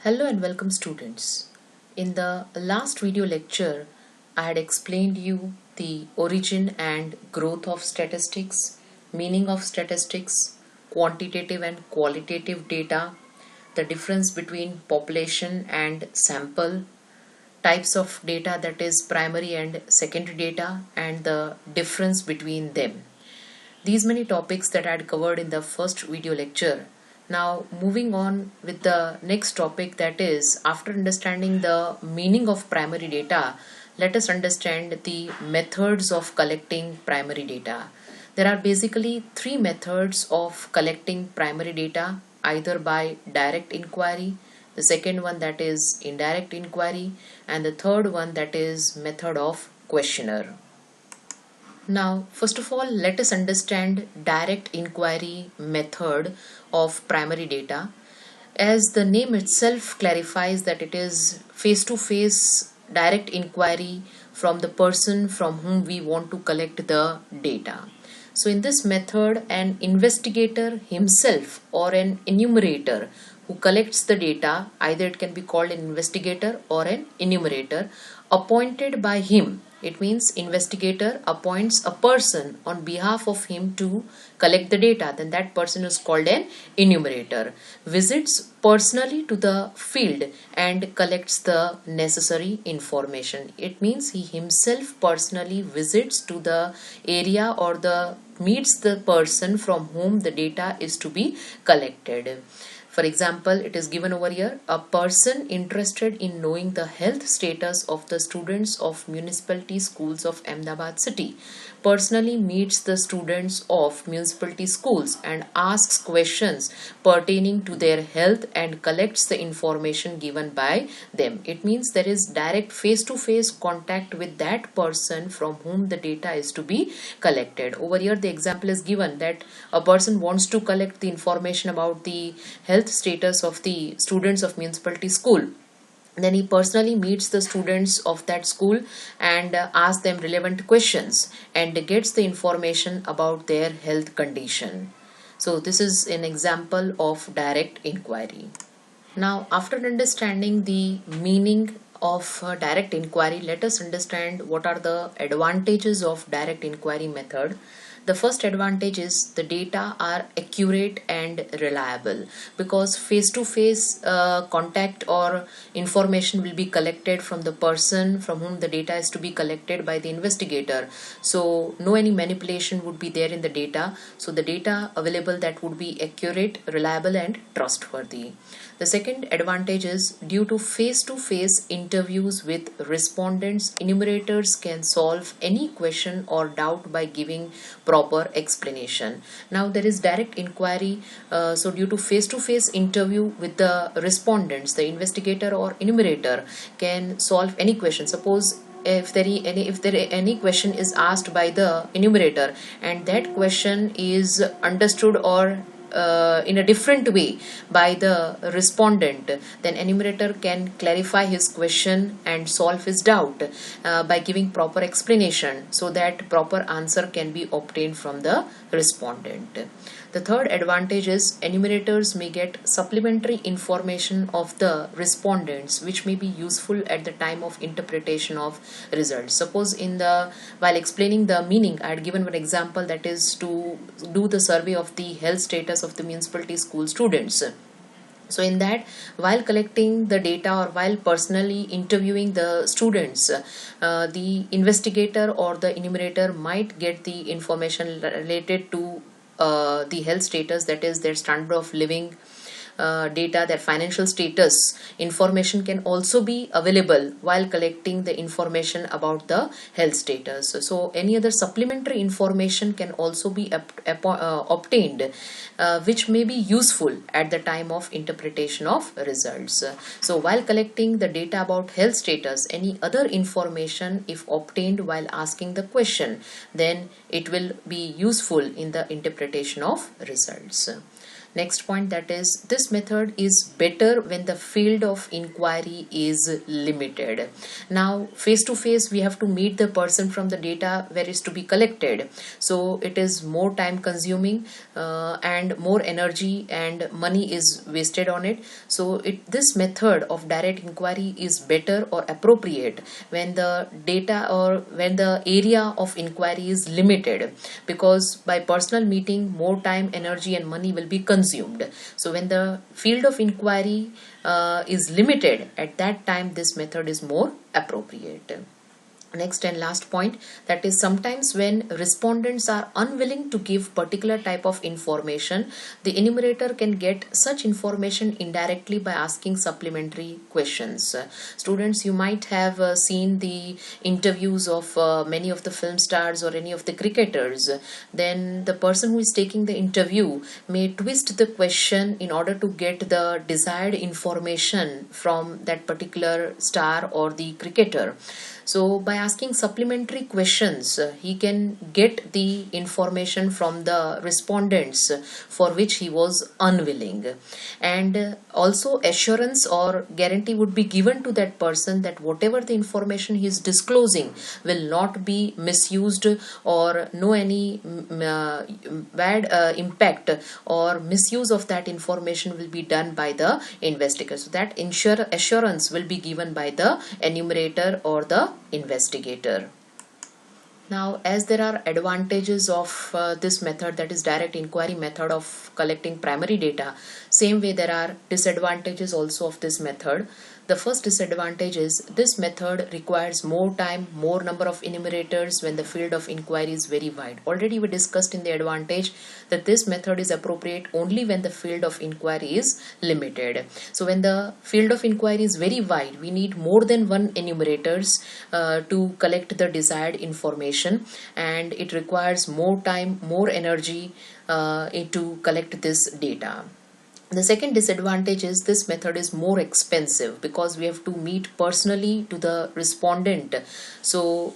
Hello and welcome students. In the last video lecture, I had explained you the origin and growth of statistics, meaning of statistics, quantitative and qualitative data, the difference between population and sample, types of data that is primary and secondary data and the difference between them. These many topics that I had covered in the first video lecture. Now moving on with the next topic, that is, after understanding the meaning of primary data, let us understand the methods of collecting primary data. There are basically three methods of collecting primary data, either by direct inquiry, the second one that is indirect inquiry, and the third one that is method of questionnaire. Now, first of all, let us understand direct inquiry method of primary data. As the name itself clarifies that it is face-to-face direct inquiry from the person from whom we want to collect the data. So in this method, an investigator himself or an enumerator who collects the data, either it can be called an investigator or an enumerator, appointed by him. It means investigator appoints a person on behalf of him to collect the data, then that person is called an enumerator. Visits personally to the field and collects the necessary information. It means he himself personally visits to the area or the meets the person from whom the data is to be collected. For example, it is given over here, a person interested in knowing the health status of the students of municipality schools of Ahmedabad city personally meets the students of municipality schools and asks questions pertaining to their health and collects the information given by them. It means there is direct face-to-face contact with that person from whom the data is to be collected. Over here the example is given that a person wants to collect the information about the health status of the students of municipality school. Then he personally meets the students of that school and asks them relevant questions and gets the information about their health condition. So this is an example of direct inquiry. Now, after understanding the meaning of direct inquiry, let us understand what are the advantages of direct inquiry method. The first advantage is the data are accurate and reliable, because face-to-face contact or information will be collected from the person from whom the data is to be collected by the investigator. So no any manipulation would be there in the data. So the data available that would be accurate, reliable and trustworthy. The second advantage is due to face-to-face interviews with respondents, enumerators can solve any question or doubt by giving proper explanation. Now there is direct inquiry, so due to face-to-face interview with the respondents, the investigator or enumerator can solve any question. Suppose if any question is asked by the enumerator and that question is understood or in a different way by the respondent, then enumerator can clarify his question and solve his doubt by giving proper explanation so that proper answer can be obtained from the respondent. The third advantage is enumerators may get supplementary information of the respondents which may be useful at the time of interpretation of results. Suppose while explaining the meaning, I had given one example, that is to do the survey of the health status of the municipality school students. So in that, while collecting the data or while personally interviewing the students, the investigator or the enumerator might get the information related to the health status, that is their standard of living, data, their financial status. Information can also be available while collecting the information about the health status. So any other supplementary information can also be obtained, which may be useful at the time of interpretation of results. So while collecting the data about health status, any other information if obtained while asking the question, then it will be useful in the interpretation of results. Next point, that is this method is better when the field of inquiry is limited. Now face to face we have to meet the person from the data where is to be collected, so it is more time consuming and more energy and money is wasted on it. So this method of direct inquiry is better or appropriate when the data or when the area of inquiry is limited, because by personal meeting more time, energy and money will be consumed. So when the field of inquiry is limited, at that time this method is more appropriate. Next and last point, that is sometimes when respondents are unwilling to give particular type of information, the enumerator can get such information indirectly by asking supplementary questions. Students, you might have seen the interviews of many of the film stars or any of the cricketers. Then the person who is taking the interview may twist the question in order to get the desired information from that particular star or the cricketer. So by asking supplementary questions, he can get the information from the respondents for which he was unwilling. And also assurance or guarantee would be given to that person that whatever the information he is disclosing will not be misused or no any bad impact or misuse of that information will be done by the investigator. So that assurance will be given by the enumerator or the investigator. Now, as there are advantages of this method, that is direct inquiry method of collecting primary data, same way there are disadvantages also of this method. The first disadvantage is this method requires more time, more number of enumerators when the field of inquiry is very wide. Already we discussed in the advantage that this method is appropriate only when the field of inquiry is limited. So when the field of inquiry is very wide, we need more than one enumerators to collect the desired information, and it requires more time, more energy to collect this data. The second disadvantage is this method is more expensive because we have to meet personally to the respondent. So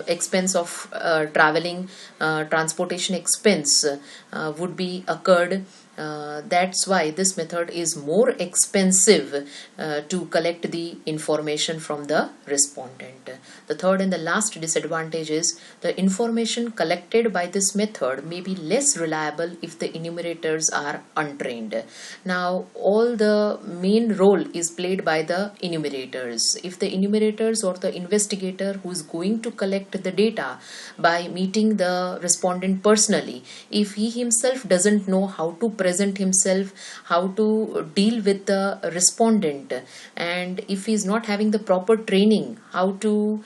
expense of traveling, transportation expense would be occurred. That's why this method is more expensive to collect the information from the respondent. The third and the last disadvantage is the information collected by this method may be less reliable if the enumerators are untrained. Now, all the main role is played by the enumerators. If the enumerators or the investigator who is going to collect the data by meeting the respondent personally, if he himself doesn't know how to present himself, how to deal with the respondent, and if he is not having the proper training how to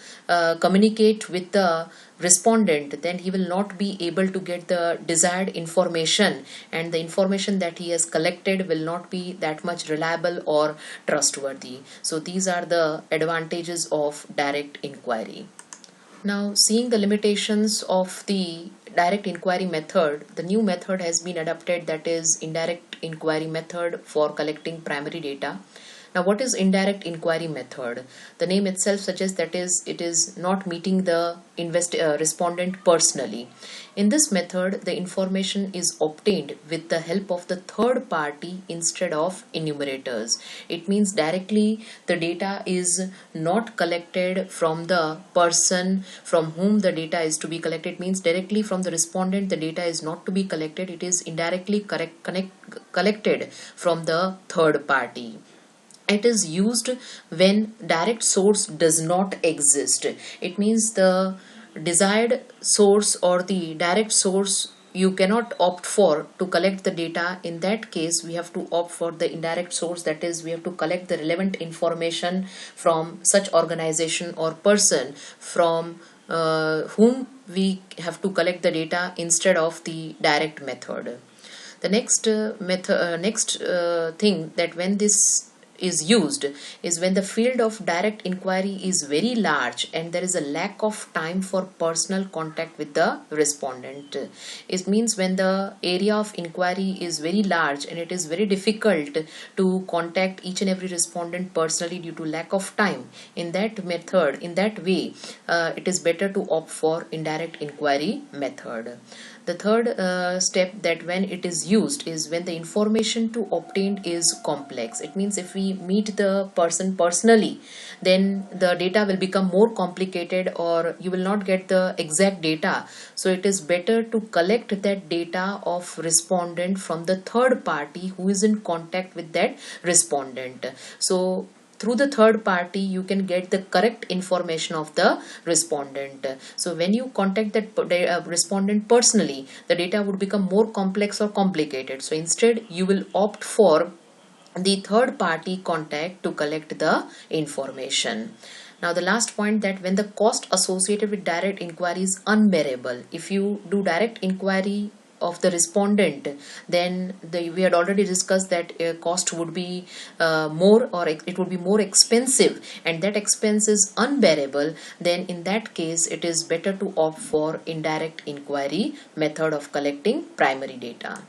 communicate with the respondent, then he will not be able to get the desired information, and the information that he has collected will not be that much reliable or trustworthy. So these are the advantages of direct inquiry. Now, seeing the limitations of the direct inquiry method, the new method has been adopted, that is indirect inquiry method for collecting primary data. Now, what is indirect inquiry method? The name itself suggests that it is not meeting the respondent personally. In this method, the information is obtained with the help of the third party instead of enumerators. It means directly the data is not collected from the person from whom the data is to be collected. It means directly from the respondent the data is not to be collected. It is indirectly collected from the third party. It is used when direct source does not exist. It means the desired source or the direct source you cannot opt for to collect the data. In that case, we have to opt for the indirect source, that is we have to collect the relevant information from such organization or person from whom we have to collect the data instead of the direct method. The next thing that when this is used is when the field of direct inquiry is very large and there is a lack of time for personal contact with the respondent. It means when the area of inquiry is very large and it is very difficult to contact each and every respondent personally due to lack of time. In that method, in that way, it is better to opt for indirect inquiry method. The third step that when it is used is when the information to obtain is complex. It means if we meet the person personally, then the data will become more complicated or you will not get the exact data. So it is better to collect that data of respondent from the third party who is in contact with that respondent. So through the third party you can get the correct information of the respondent. So when you contact that respondent personally, the data would become more complex or complicated. So instead you will opt for the third party contact to collect the information. Now the last point, that when the cost associated with direct inquiry is unbearable, if you do direct inquiry of the respondent, then we had already discussed that cost would be more, or it would be more expensive, and that expense is unbearable, then in that case it is better to opt for indirect inquiry method of collecting primary data.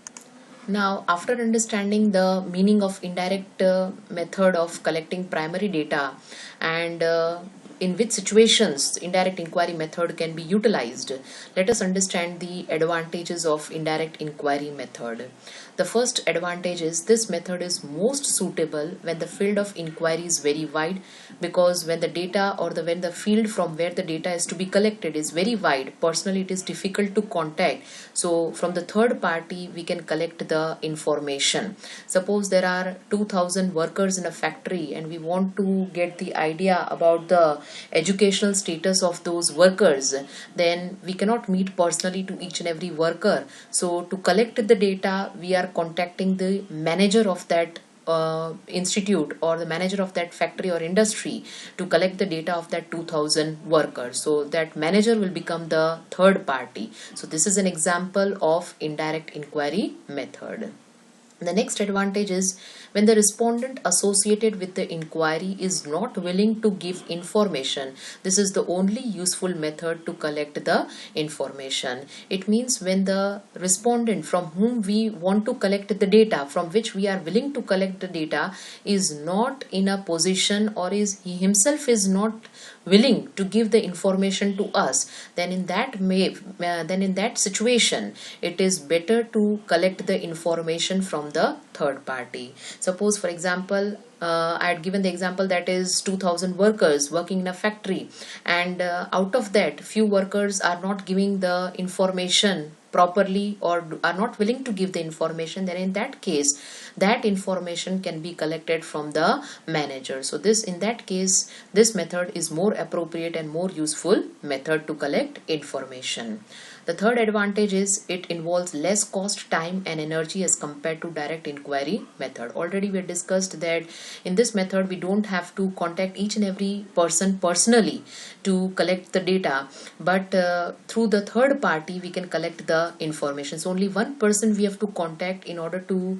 Now, after understanding the meaning of indirect method of collecting primary data and in which situations indirect inquiry method can be utilized, let us understand the advantages of indirect inquiry method. The first advantage is this method is most suitable when the field of inquiry is very wide, because when the data or when the field from where the data is to be collected is very wide, personally it is difficult to contact. So from the third party we can collect the information. Suppose there are 2000 workers in a factory and we want to get the idea about the educational status of those workers, then we cannot meet personally to each and every worker. So to collect the data, we are contacting the manager of that institute or the manager of that factory or industry to collect the data of that 2000 workers. So that manager will become the third party. So this is an example of indirect inquiry method. The next advantage is when the respondent associated with the inquiry is not willing to give information. This is the only useful method to collect the information. It means when the respondent from whom we want to collect the data, from which we are willing to collect the data, is not in a position or he himself is not willing to give the information to us, then in that situation it is better to collect the information from the third party. Suppose for example I had given the example that is 2000 workers working in a factory, and out of that few workers are not giving the information properly or are not willing to give the information, then in that case that information can be collected from the manager. So in that case this method is more appropriate and more useful method to collect information. The third advantage is it involves less cost, time and energy as compared to direct inquiry method. Already we discussed that in this method we don't have to contact each and every person personally to collect the data, but through the third party we can collect the information. So only one person we have to contact in order to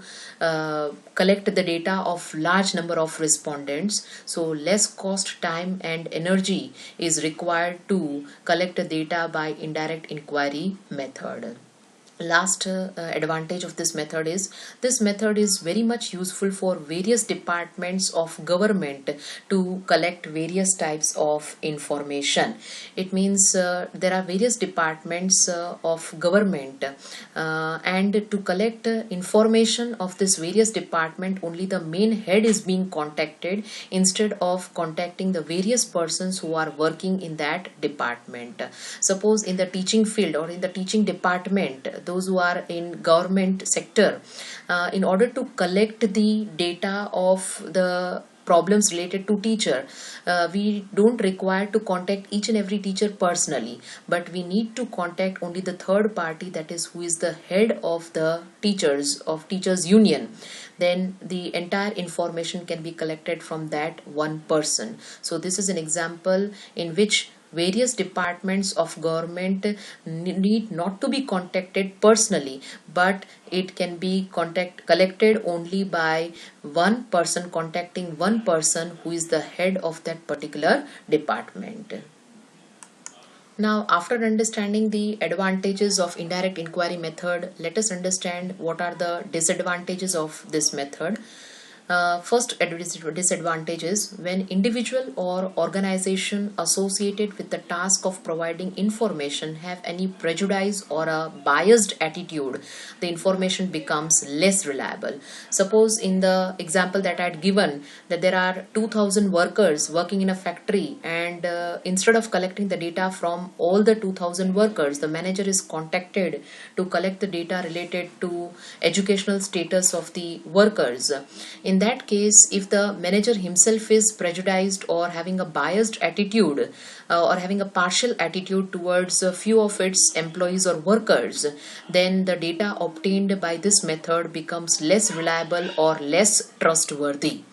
collect the data of large number of respondents. So less cost, time and energy is required to collect the data by indirect inquiry method. Last advantage of this method is very much useful for various departments of government to collect various types of information. It means there are various departments of government and to collect information of this various department, only the main head is being contacted instead of contacting the various persons who are working in that department. Suppose in the teaching field or in the teaching department, those who are in government sector, in order to collect the data of the problems related to teacher, we don't require to contact each and every teacher personally, but we need to contact only the third party, that is who is the head of the teachers union. Then the entire information can be collected from that one person. So this is an example in which various departments of government need not to be contacted personally, but it can be collected only by one person contacting one person who is the head of that particular department. Now, after understanding the advantages of indirect inquiry method, let us understand what are the disadvantages of this method. First disadvantage is when individual or organization associated with the task of providing information have any prejudice or a biased attitude, the information becomes less reliable. Suppose in the example that I had given, that there are 2000 workers working in a factory, and instead of collecting the data from all the 2000 workers, the manager is contacted to collect the data related to educational status of the workers. In that case, if the manager himself is prejudiced or having a biased attitude, or having a partial attitude towards a few of its employees or workers, then the data obtained by this method becomes less reliable or less trustworthy.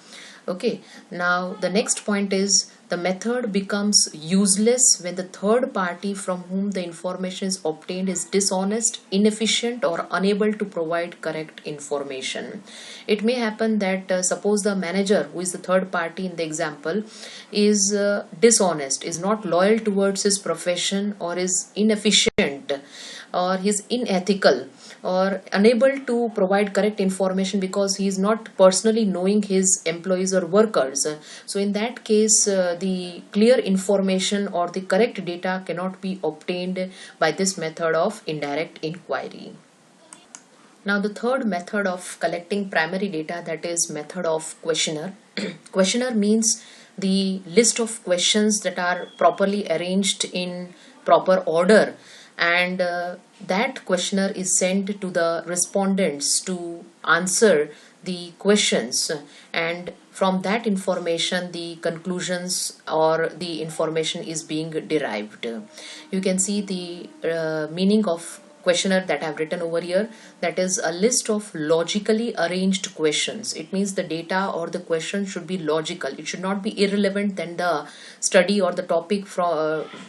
Okay, now the next point is the method becomes useless when the third party from whom the information is obtained is dishonest, inefficient, or unable to provide correct information. It may happen that suppose the manager, who is the third party in the example, is dishonest, is not loyal towards his profession, or is inefficient, or he's unethical, or unable to provide correct information because he is not personally knowing his employees or workers. So in that case, the clear information or the correct data cannot be obtained by this method of indirect inquiry. Now the third method of collecting primary data, that is method of questionnaire. Questionnaire means the list of questions that are properly arranged in proper order, and that questionnaire is sent to the respondents to answer the questions, and from that information the conclusions or the information is being derived. You can see the meaning of questionnaire that I've written over here, that is a list of logically arranged questions. It means the data or the question should be logical. It should not be irrelevant than the study or the topic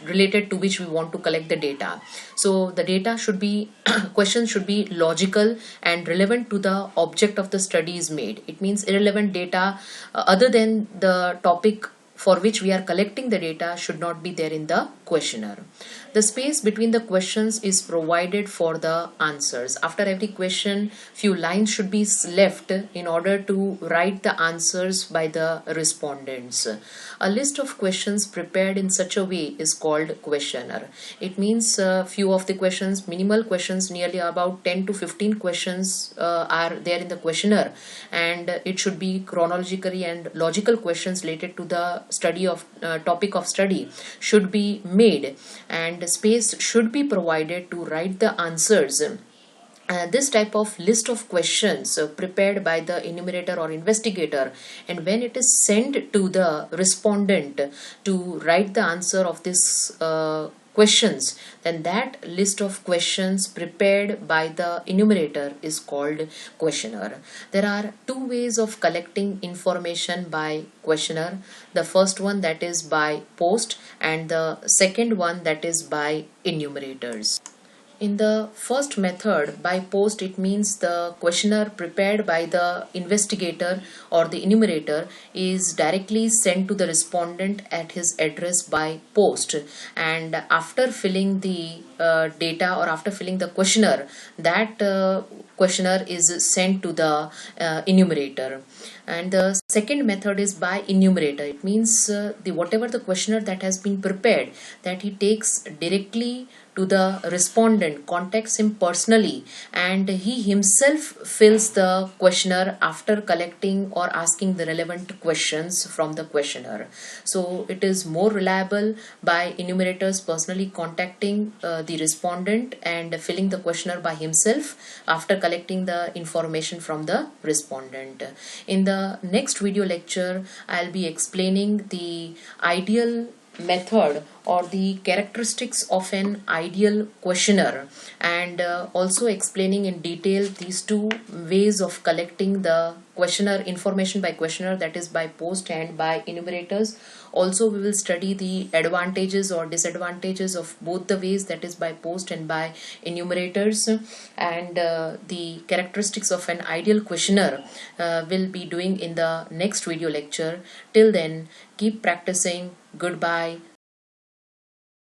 related to which we want to collect the data. So the data should be questions should be logical and relevant to the object of the study is made. It means irrelevant data other than the topic for which we are collecting the data should not be there in the questionnaire. The space between the questions is provided for the answers. After every question, few lines should be left in order to write the answers by the respondents. A list of questions prepared in such a way is called questionnaire. It means few of the questions, minimal questions, nearly about 10 to 15 questions are there in the questionnaire, and it should be chronologically and logical questions related to the study of topic of study should be made, and space should be provided to write the answers. This type of list of questions prepared by the enumerator or investigator, and when it is sent to the respondent to write the answer of this questions, then that list of questions prepared by the enumerator is called questionnaire. There are two ways of collecting information by questionnaire. The first one, that is by post, and the second one, that is by enumerators. In the first method, by post, it means the questionnaire prepared by the investigator or the enumerator is directly sent to the respondent at his address by post, and after filling the data or after filling the questionnaire, that questionnaire is sent to the enumerator. And the second method is by enumerator. It means the whatever the questionnaire that has been prepared, that he takes directly to the respondent, contacts him personally, and he himself fills the questionnaire after collecting or asking the relevant questions from the questionnaire. So it is more reliable by enumerators personally contacting the respondent and filling the questionnaire by himself after collecting the information from the respondent. In the next video lecture, I'll be explaining the ideal method or the characteristics of an ideal questionnaire, and also explaining in detail these two ways of collecting the questionnaire information by questionnaire, that is by post and by enumerators. Also, we will study the advantages or disadvantages of both the ways, that is by post and by enumerators, and the characteristics of an ideal questionnaire will be doing in the next video lecture. Till then, keep practicing. Goodbye.